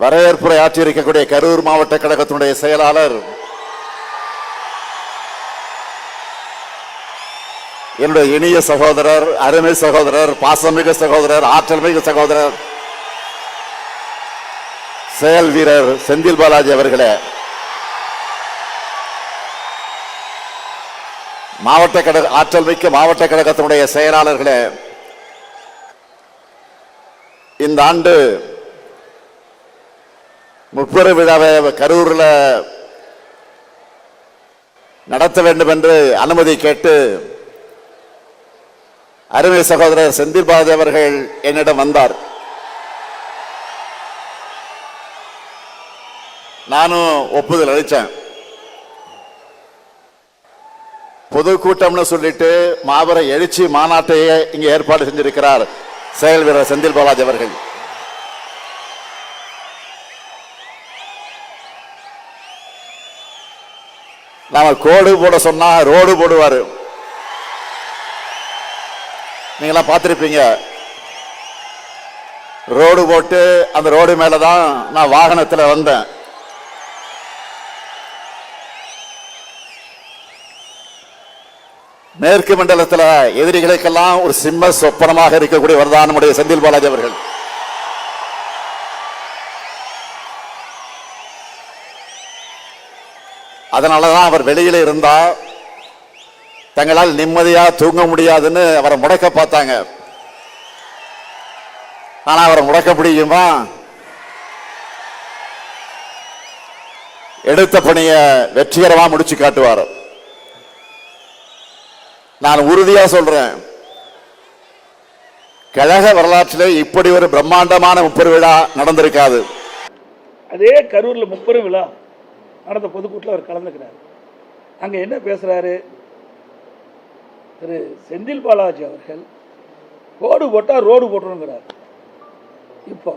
வரவேற்புரை ஆற்றியிருக்கக்கூடிய கரூர் மாவட்ட கழகத்தினுடைய செயலாளர் என்னுடைய இனிய சகோதரர், அருமை சகோதரர், பாசமிகு சகோதரர், ஆற்றல் மிகு சகோதரர், செயல் வீரர் செந்தில் பாலாஜி அவர்களே, மாவட்ட கழக ஆற்றல் மிக்க மாவட்ட கழகத்தினுடைய செயலாளர்களே, இந்த ஆண்டு முப்பெரு விழாவை கரூர்ல நடத்த வேண்டும் என்று அனுமதி கேட்டு அருமை சகோதரர் செந்தில் பாலாஜி அவர்கள் என்னிடம் வந்தார். நானும் ஒப்புதல் அளித்தேன். பொதுக்கூட்டம்னு சொல்லிட்டு மாபெரும் எழுச்சி மாநாட்டையே இங்க ஏற்பாடு செஞ்சிருக்கிறார் செயல் வீரர் செந்தில் பாலாஜி அவர்கள். நாம கோடு போட சொன்னா ரோடு போடுவாரு. நீங்களாம் பார்த்திருப்பீங்க. ரோடு போட்டு அந்த ரோடு மேலதான் நான் வாகனத்தில் வந்தேன். மேற்கு மண்டலத்தில் எதிரிகளுக்கெல்லாம் ஒரு சிம்ம சொப்பனமாக இருக்கக்கூடியவர் தான் நம்முடைய செந்தில் பாலாஜி அவர்கள். அதனாலதான் அவர் வெளியில இருந்தா தங்களால் நிம்மதியா தூங்க முடியாதுன்னு அவரை முடக்க பார்த்தாங்க. ஆனா அவரை முடக்க முடியுமா? எடுத்த பணியை வெற்றிகரமா முடிச்சு காட்டுவார். நான் உறுதியா சொல்றேன், கழக வரலாற்றிலே இப்படி ஒரு பிரம்மாண்டமான முப்பெரு விழா நடந்திருக்காது. அதே கரூர்ல முப்பெரு விழா நடந்த பொதுக்கூட்டில் அவர் கலந்துக்கிறார். அங்க என்ன பேசுறாரு திரு செந்தில் பாலாஜி அவர்கள்? ரோடு போட்டா ரோடு போட்டுருங்கிறார். இப்போ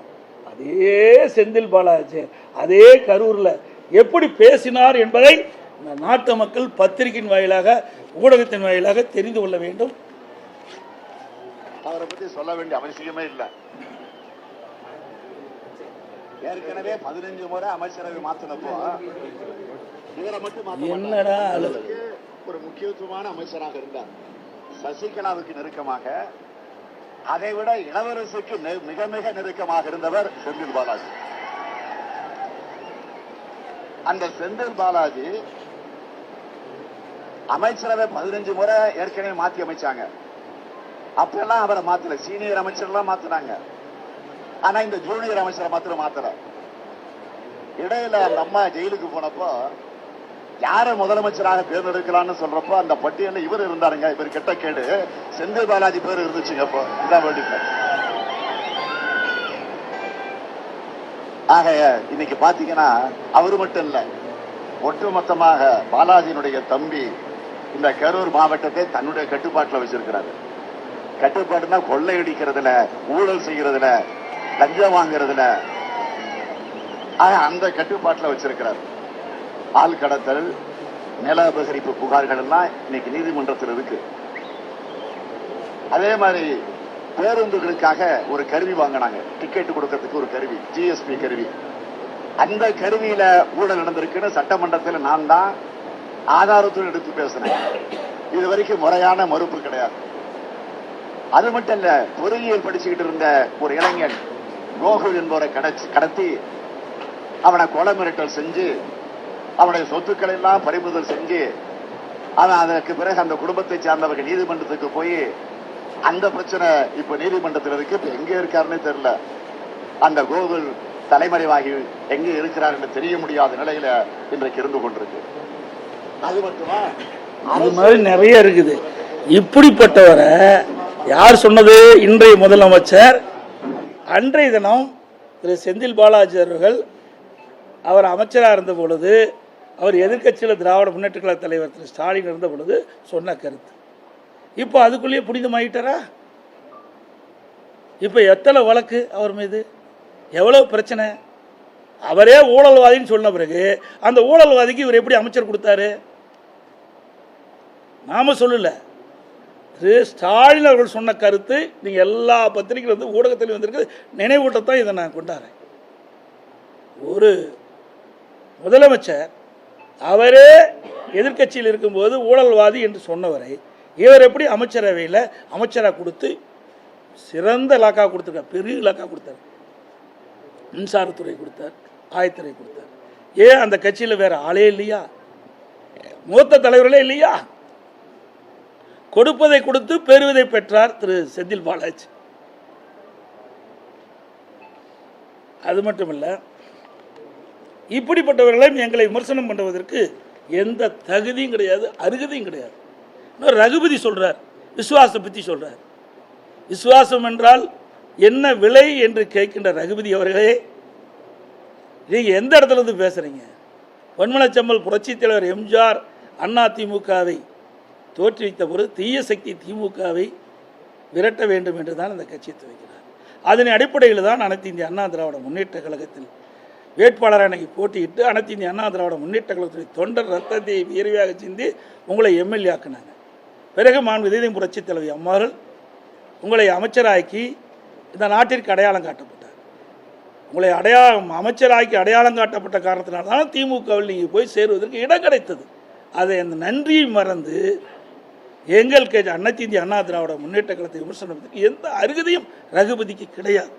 அதே செந்தில் பாலாஜி அதே கரூர்ல எப்படி பேசினார் என்பதை இந்த நாட்டு மக்கள் பத்திரிகையின் வாயிலாக, ஊடகத்தின் வாயிலாக தெரிந்து கொள்ள வேண்டும். அவரை பத்தி சொல்ல வேண்டிய அவசியமே இல்லை. ஏற்கனவே 15 முறை அமைச்சரவை மாத்தினப்போ இவரை மட்டும் என்னடா ஒரு முக்கியத்துவமான அமைச்சராக இருந்தார். சசிகலாவுக்கு நெருக்கமாக, அதை விட இளவரசுக்கு மிக மிக நெருக்கமாக இருந்தவர் செந்தில் பாலாஜி. அந்த செந்தில் பாலாஜி அமைச்சரவை 15 முறை ஏற்கனவே மாத்தி அமைச்சாங்க. அப்பெல்லாம் அவரை மாத்தல, சீனியர் அமைச்சர்லாம் மாத்தினாங்க. ஆனா இந்த ஜூனியர் அமைச்சரை மாத்திரம் மாத்தல. இடையில அந்த அம்மா ஜெயிலுக்கு போனப்போ யார முதலமைச்சராக தேர்ந்தெடுக்கலாம்னு சொல்றப்போ அந்த பட்டியலில் இவர் இருந்தாருங்க. இவர் கெட்ட கேடு செந்தில் பாலாஜி பேர் இருந்துச்சுங்க. அப்போ இதான் வேண்டிய ஆக இன்னைக்கு பாத்தீங்கன்னா அவரு மட்டும் இல்ல, ஒட்டுமொத்தமாக பாலாஜியினுடைய தம்பி இந்த கரூர் மாவட்டத்தை தன்னுடைய கட்டுப்பாட்டில் வச்சிருக்கிறாரு. கட்டுப்பாடுனா கொள்ளையடிக்கிறதுல, ஊழல் செய்யறதுல, லஞ்சம் வாங்குறதுல அந்த கட்டுப்பாட்டில் வச்சிருக்கிறார். ஆள் கடத்தல், நில அபகரிப்பு புகார்கள் எல்லாம் இன்னைக்கு நீதிமன்றத்தில் இருக்கு. அதே மாதிரி பேருந்துகளுக்காக ஒரு கருவி வாங்கினாங்க, டிக்கெட் கொடுக்கறதுக்கு ஒரு கருவி, ஜிஎஸ்பி கருவி. அந்த கருவியில ஊழல் நடந்திருக்குன்னு சட்டமன்றத்தில் நான் தான் ஆதாரத்துடன் எடுத்து பேசினேன். இது வரைக்கும் முறையான மறுப்பு கிடையாது. அது மட்டும் இல்ல, பொறியியல் படிச்சுக்கிட்டு இருந்த ஒரு இளைஞன் கோகுல் என்பவரை கடத்தி அவனை கொலை மிரட்டல் செஞ்சு அவனுடைய சொத்துக்களை எல்லாம் பறிமுதல் செஞ்சு அவன் அதற்கு பிறகு அந்த குடும்பத்தை சார்ந்தவர்கள் நீதிமன்றத்துக்கு போய் அந்த பிரச்சனை இப்ப நீதிமன்றத்தில் இருக்கு. இப்ப எங்க இருக்காருன்னு தெரியல. அந்த கோகுல் தலைமறைவாகி எங்க இருக்கிறார் என்று தெரிய முடியாத நிலையில இன்றைக்கு இருந்து கொண்டிருக்கு. அது மட்டுமா, அது மாதிரி நிறைய இருக்குது. இப்படிப்பட்டவரை யார் சொன்னது? இன்றைய முதலமைச்சர் அன்றைய தினம் திரு செந்தில் பாலாஜி அவர்கள் அவர் அமைச்சராக இருந்த பொழுது, அவர் எதிர்கட்சியில் திராவிட முன்னேற்ற கழக தலைவர் திரு ஸ்டாலின் இருந்த பொழுது சொன்ன கருத்து. இப்போ அதுக்குள்ளேயே புனிதமாயிட்டாரா? இப்போ எத்தனை வழக்கு அவர் மீது, எவ்வளவு பிரச்சனை? அவரே ஊழல்வாதின்னு சொன்ன பிறகு அந்த ஊழல்வாதிக்கு இவர் எப்படி அமைச்சர் கொடுத்தாரு? நாம சொல்லல, திரு ஸ்டாலின் அவர்கள் சொன்ன கருத்து நீங்க எல்லா பத்திரிகைகள் ஊடகத்திலும் வந்திருக்கு. நினைவூட்டத்தான் இதை நான் கொண்டாடுறேன். ஒரு முதலமைச்சர் அவரே எதிர்க்கட்சியில் இருக்கும்போது ஊழல்வாதி என்று சொன்னவரை இவர் எப்படி அமைச்சரவையில் அமைச்சராக கொடுத்து சிறந்த இலாக்கா கொடுத்துருக்கார், பெரிய இலாக்கா கொடுத்தார். மின்சாரத்துறை கொடுத்தார், ஆயத்துறை கொடுத்தார். ஏன் அந்த கட்சியில் வேற ஆளே இல்லையா? மூத்த தலைவர்களே இல்லையா? கொடுப்பதை கொடுத்து பெறுவதை பெற்றார் திரு செந்தில் பாலாஜி. அது மட்டுமல்ல, இப்படிப்பட்டவர்களையும் எங்களை விமர்சனம் பண்ணுவதற்கு எந்த தகுதியும் கிடையாது, அருகதையும் கிடையாது. இன்னும் ரகுபதி சொல்றார், விசுவாசம் பற்றி சொல்றார். விசுவாசம் என்றால் என்ன விலை என்று கேட்கின்ற ரகுபதி அவர்களே, நீங்க எந்த இடத்துல இருந்து பேசுறீங்க? பொன்மனச்செம்மல் புரட்சித் தலைவர் எம்ஜிஆர் அண்ணா திமுகவை தோற்றுவித்த பொழுது தீய சக்தி திமுகவை விரட்ட வேண்டும் என்று தான் அந்த கட்சியை துவக்கினார். அதன் அடிப்படையில் தான் அனைத்து இந்திய அண்ணா திராவிட முன்னேற்ற கழகத்தில் வேட்பாளர் அன்னைக்கு போட்டியிட்டு அனைத்து இந்திய அண்ணா திராவிட முன்னேற்ற கழகத்துடைய தொண்டர் ரத்தத்தை வியர்வையாக சிந்தி உங்களை எம்எல்ஏ ஆக்குனாங்க. பிறகு மாண்புமிகு புரட்சித் தலைவி அம்மார்கள் உங்களை அமைச்சராக்கி இந்த நாட்டிற்கு அடையாளம் காட்டப்பட்டார். உங்களை அமைச்சராக்கி அடையாளம் காட்டப்பட்ட காரணத்தினால்தான் திமுகவில் நீங்கள் போய் சேருவதற்கு இடம் கிடைத்தது. அதை அந்த நன்றியை மறந்து எங்கள் அனைத்து இந்திய அண்ணா திராவிட முன்னேற்ற கழகத்தை விமர்சனத்துக்கு எந்த அருகதையும் ரகுபதிக்கு கிடையாது.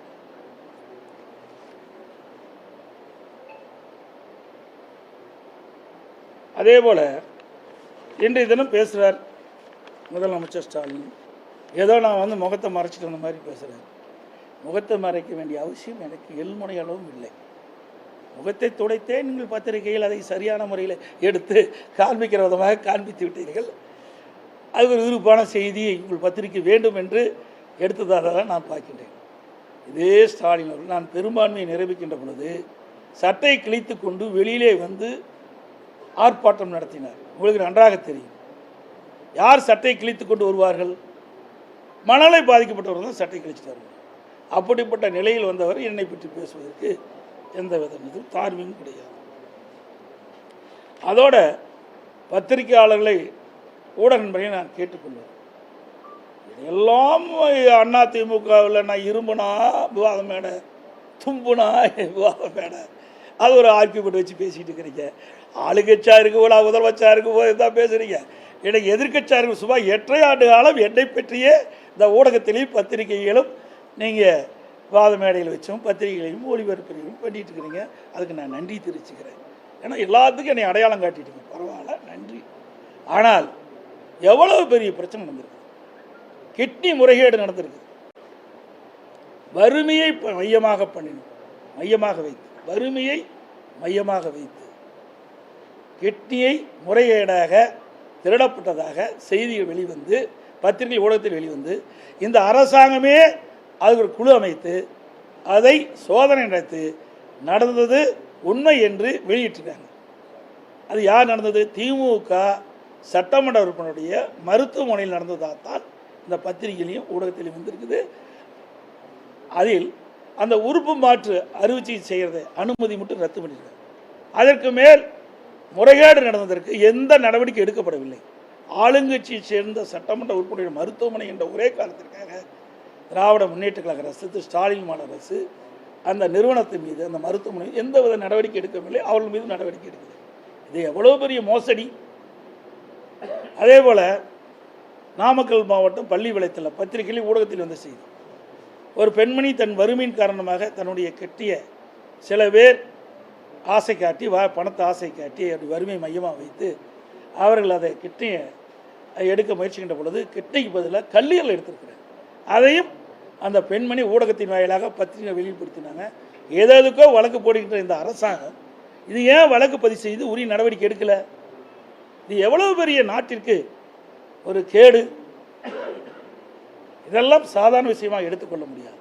அதே போல இன்றைய தினம் பேசுகிறார் முதலமைச்சர் ஸ்டாலின். ஏதோ நான் முகத்தை மறைச்சிட்டு வந்த மாதிரி பேசுகிறேன். முகத்தை மறைக்க வேண்டிய அவசியம் எனக்கு எல்முனை அளவும் இல்லை. முகத்தை துடைத்தே நீங்கள் பத்திரிகையில் அதை சரியான முறையில் எடுத்து காண்பிக்கிற விதமாக காண்பித்து விட்டீர்கள். அது ஒரு விருப்பான செய்தியை உங்கள் பத்திரிகை வேண்டும் என்று எடுத்ததாக நான் பார்க்கின்றேன். இதே ஸ்டாலின் அவர்கள் நான் பெரும்பான்மையை நிரூபிக்கின்ற பொழுது சட்டை கிழித்து கொண்டு வெளியிலே வந்து ஆர்ப்பாட்டம் நடத்தினார். உங்களுக்கு நன்றாக தெரியும். யார் சட்டை கிழித்து கொண்டு வருவார்கள்? மணலை பாதிக்கப்பட்டவர்கள் தான் சட்டை கிழிச்சிட்டார்கள். அப்படிப்பட்ட நிலையில் வந்தவர் என்னை பற்றி பேசுவதற்கு எந்த விதமும் தார்மீகம் கிடையாது. அதோட பத்திரிகையாளர்களை ஊடக நண்பர்களை நான் கேட்டுக்கொள்வேன். எல்லாம் அண்ணா திமுகவில் நான் இரும்புனா விவாதம் மேட, தும்புனா விவாதம் மேட, அது ஒரு ஆர்கியூமெண்ட் வச்சு பேசிகிட்டு இருக்கிறீங்க. ஆளுங்கட்சியாக இருக்கு போல முதலமைச்சா இருக்கு போது தான் பேசுகிறீங்க. எனக்கு எதிர்கட்சியாக இருக்கு. சுமார் 8 ஆண்டு காலம் என்னை பற்றியே இந்த ஊடகத்திலையும் பத்திரிகைகளும் நீங்கள் விவாத மேடையில் வச்சும் பத்திரிகைகளையும் ஒளிபரப்புகளையும் பண்ணிட்டு இருக்கிறீங்க. அதுக்கு நான் நன்றி தெரிவிச்சுக்கிறேன். ஏன்னா எல்லாத்துக்கும் என்னை அடையாளம் காட்டிட்டீங்க, பரவாயில்ல, நன்றி. ஆனால் எவ்வளவு பெரிய பிரச்சனை நடந்திருக்கு. கிட்னி முறைகேடு நடந்திருக்கு. வறுமையை மையமாக பண்ணினோம், மையமாக வைத்து, வறுமையை மையமாக வைத்து கிட்னியை முறைகேடாக திருடப்பட்டதாக செய்திகள் வெளிவந்து பத்திரிகை ஊடகத்தில் வெளிவந்து இந்த அரசாங்கமே அது ஒரு குழு அமைத்து அதை சோதனை நடத்தி நடந்தது உண்மை என்று வெளியிட்டிருக்காங்க. அது யார் நடந்தது? திமுக சட்டமன்ற உறுப்பினருடைய மருத்துவமனையில் நடந்ததாகத்தான் இந்த பத்திரிகையிலையும் ஊடகத்திலையும் வந்திருக்குது. அதில் அந்த உறுப்பு மாற்று அறுவை சிகிச்சை செய்கிறத அனுமதி மட்டும் ரத்து பண்ணியிருக்காங்க. அதற்கு மேல் முறைகேடு நடந்ததற்கு எந்த நடவடிக்கை எடுக்கப்படவில்லை. ஆளுங்கட்சியை சேர்ந்த சட்டமன்ற உறுப்பினர் மருத்துவமனை என்ற ஒரே காரணத்திற்காக திராவிட முன்னேற்ற கழக அரசு, ஸ்டாலின் மாநில அரசு அந்த நிறுவனத்தின் மீது, அந்த மருத்துவமனை எந்தவித நடவடிக்கை எடுக்கவில்லை. அவர்கள் மீது நடவடிக்கை எடுக்குது. இது எவ்வளோ பெரிய மோசடி. அதே போல் நாமக்கல் மாவட்டம் பள்ளிப்பாளையத்தில் பத்திரிகையில் ஊடகத்தில் வந்த செய்தி, ஒரு பெண்மணி தன் வறுமையின் காரணமாக தன்னுடைய கெட்டிய சில பேர் ஆசை காட்டி பணத்தை ஆசை காட்டி அப்படி வறுமை மையமாக வைத்து அவர்கள் அதை கிட்னியை எடுக்க முயற்சிக்கின்ற பொழுது கிட்னிக்கு பதிலாக கல்லீரல் எடுத்திருக்கிறார். அதையும் அந்த பெண்மணி ஊடகத்தின் வாயிலாக பத்திரிகை வெளிப்படுத்தினாங்க. எதுக்கோ வழக்கு போடுகின்ற இந்த அரசாங்கம் இது ஏன் வழக்கு பதிவு செய்து உரிய நடவடிக்கை எடுக்கலை? இது எவ்வளவு பெரிய நாட்டிற்கு ஒரு கேடு. இதெல்லாம் சாதாரண விஷயமாக எடுத்துக்கொள்ள முடியாது.